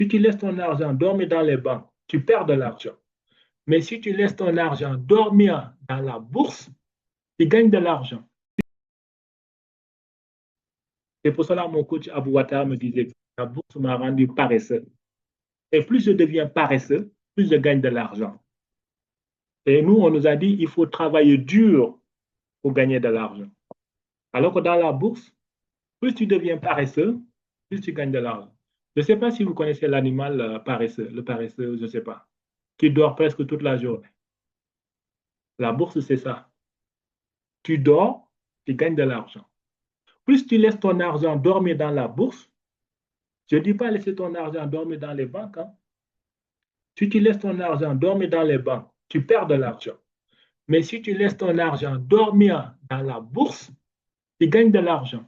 Si tu laisses ton argent dormir dans les banques, tu perds de l'argent. Mais si tu laisses ton argent dormir dans la bourse, tu gagnes de l'argent. C'est pour cela que mon coach Abou Ouattara me disait que la bourse m'a rendu paresseux. Et plus je deviens paresseux, plus je gagne de l'argent. Et nous, on nous a dit qu'il faut travailler dur pour gagner de l'argent. Alors que dans la bourse, plus tu deviens paresseux, plus tu gagnes de l'argent. Je ne sais pas si vous connaissez l'animal paresseux, le paresseux, je ne sais pas, qui dort presque toute la journée. La bourse, c'est ça. Tu dors, tu gagnes de l'argent. Plus tu laisses ton argent dormir dans la bourse, je ne dis pas laisser ton argent dormir dans les banques. Hein. Si tu laisses ton argent dormir dans les banques, tu perds de l'argent. Mais si tu laisses ton argent dormir dans la bourse, tu gagnes de l'argent.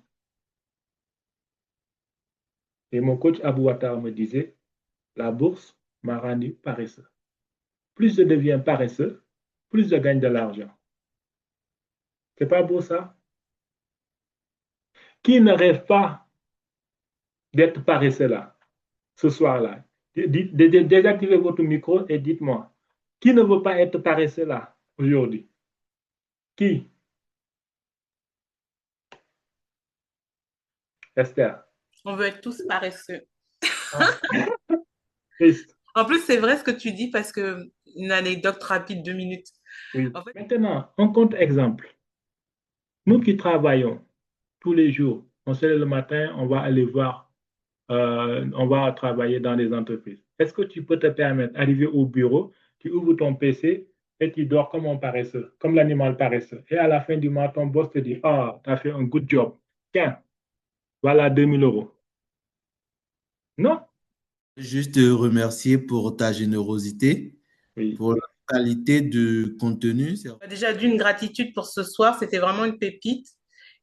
Et mon coach Abou Attar me disait, la bourse m'a rendu paresseux. Plus je deviens paresseux, plus je gagne de l'argent. C'est pas beau ça? Qui ne rêve pas d'être paresseux là, ce soir-là? Désactivez votre micro et dites-moi, qui ne veut pas être paresseux là, aujourd'hui? Qui? Esther. On veut être tous paresseux. Ah, triste. En plus, c'est vrai ce que tu dis parce que une anecdote rapide, 2 minutes. Oui. En fait, Maintenant, un contre-exemple. Nous qui travaillons tous les jours, on se lève le matin, on va aller voir, on va travailler dans des entreprises. Est-ce que tu peux te permettre d'arriver au bureau, tu ouvres ton PC et tu dors comme un paresseux, comme l'animal paresseux. Et à la fin du mois, ton boss te dit, ah, tu as fait un good job. Tiens, voilà 2000 euros. Non? Juste te remercier pour ta générosité, Oui. pour la qualité de contenu. déjà, d'une gratitude pour ce soir, c'était vraiment une pépite.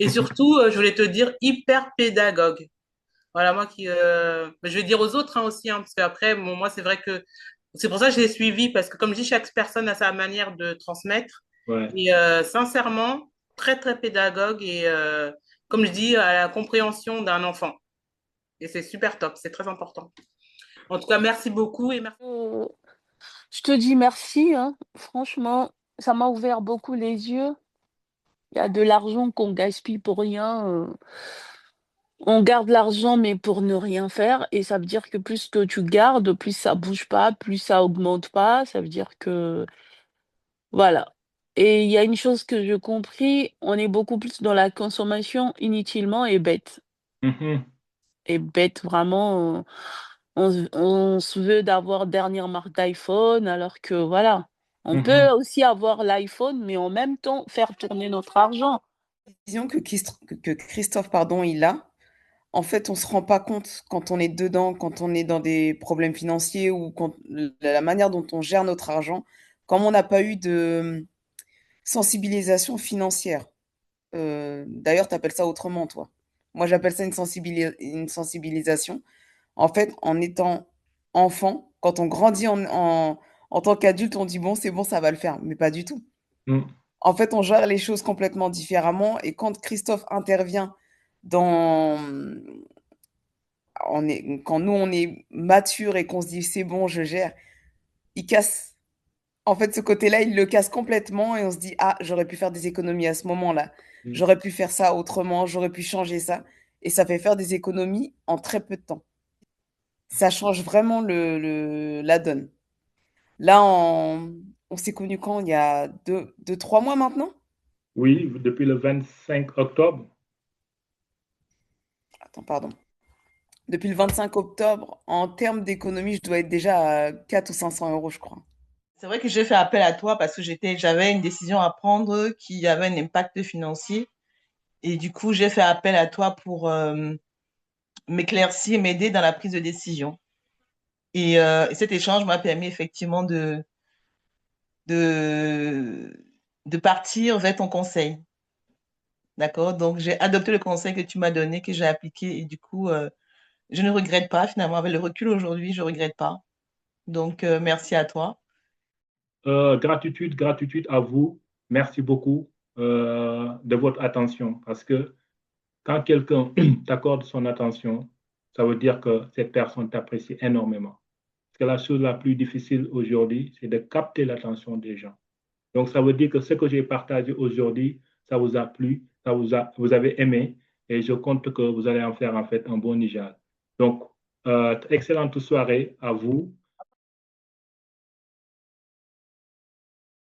Et surtout, je voulais te dire hyper pédagogue. Voilà, moi qui. Je vais dire aux autres hein, aussi, hein, parce qu'après, bon, moi, c'est vrai que. C'est pour ça que je l'ai suivi, parce que comme je dis, chaque personne a sa manière de transmettre. Ouais. Et sincèrement, très, très pédagogue et, comme je dis, à la compréhension d'un enfant. Et c'est super top, c'est très important. En tout cas, merci beaucoup et merci. Je te dis merci, hein. Franchement, ça m'a ouvert beaucoup les yeux. Il y a de l'argent qu'on gaspille pour rien. On garde l'argent, mais pour ne rien faire. Et ça veut dire que plus que tu gardes, plus ça bouge pas, plus ça augmente pas. Ça veut dire que, voilà. Et il y a une chose que j'ai compris, on est beaucoup plus dans la consommation inutilement et bête. Mhm, Et bête, vraiment, on se veut d'avoir dernière marque d'iPhone, alors que voilà. On peut mhm, aussi avoir l'iPhone, mais en même temps faire tourner notre argent. Vision que Christophe, pardon, il a. En fait, on se rend pas compte quand on est dedans, quand on est dans des problèmes financiers ou quand la manière dont on gère notre argent, comme on n'a pas eu de sensibilisation financière. D'ailleurs, tu appelles ça autrement, toi. Moi, j'appelle ça une sensibilisation. En fait, en étant enfant, quand on grandit en tant qu'adulte, on dit bon, c'est bon, ça va le faire, mais pas du tout. mhm, En fait, on gère les choses complètement différemment. Et quand Christophe intervient dans, quand nous, on est mature et qu'on se dit c'est bon, je gère, il casse. En fait, ce côté-là, il le casse complètement et on se dit ah, j'aurais pu faire des économies à ce moment-là. oui. J'aurais pu faire ça autrement, j'aurais pu changer ça. Et ça fait faire des économies en très peu de temps. Ça change vraiment la donne. Là, on s'est connus quand? Il y a 3 mois maintenant? Oui, depuis le 25 octobre. Attends, pardon. Depuis le 25 octobre, en termes d'économie, je dois être déjà à 400 ou 500 euros, je crois. C'est vrai que j'ai fait appel à toi parce que j'avais une décision à prendre qui avait un impact financier. Et du coup, j'ai fait appel à toi pour m'éclaircir, m'aider dans la prise de décision. Et cet échange m'a permis effectivement de, de partir vers ton conseil. D'accord? Donc, j'ai adopté le conseil que tu m'as donné, que j'ai appliqué. Et du coup, je ne regrette pas, finalement. Avec le recul aujourd'hui, je ne regrette pas. Donc, merci à toi. Gratitude, gratitude à vous. Merci beaucoup de votre attention parce que quand quelqu'un t'accorde son attention, ça veut dire que cette personne t'apprécie énormément. Parce que la chose la plus difficile aujourd'hui, c'est de capter l'attention des gens. Donc, ça veut dire que ce que j'ai partagé aujourd'hui, ça vous a plu, vous avez aimé, et je compte que vous allez en faire en fait un bon Niger. Donc, excellente soirée à vous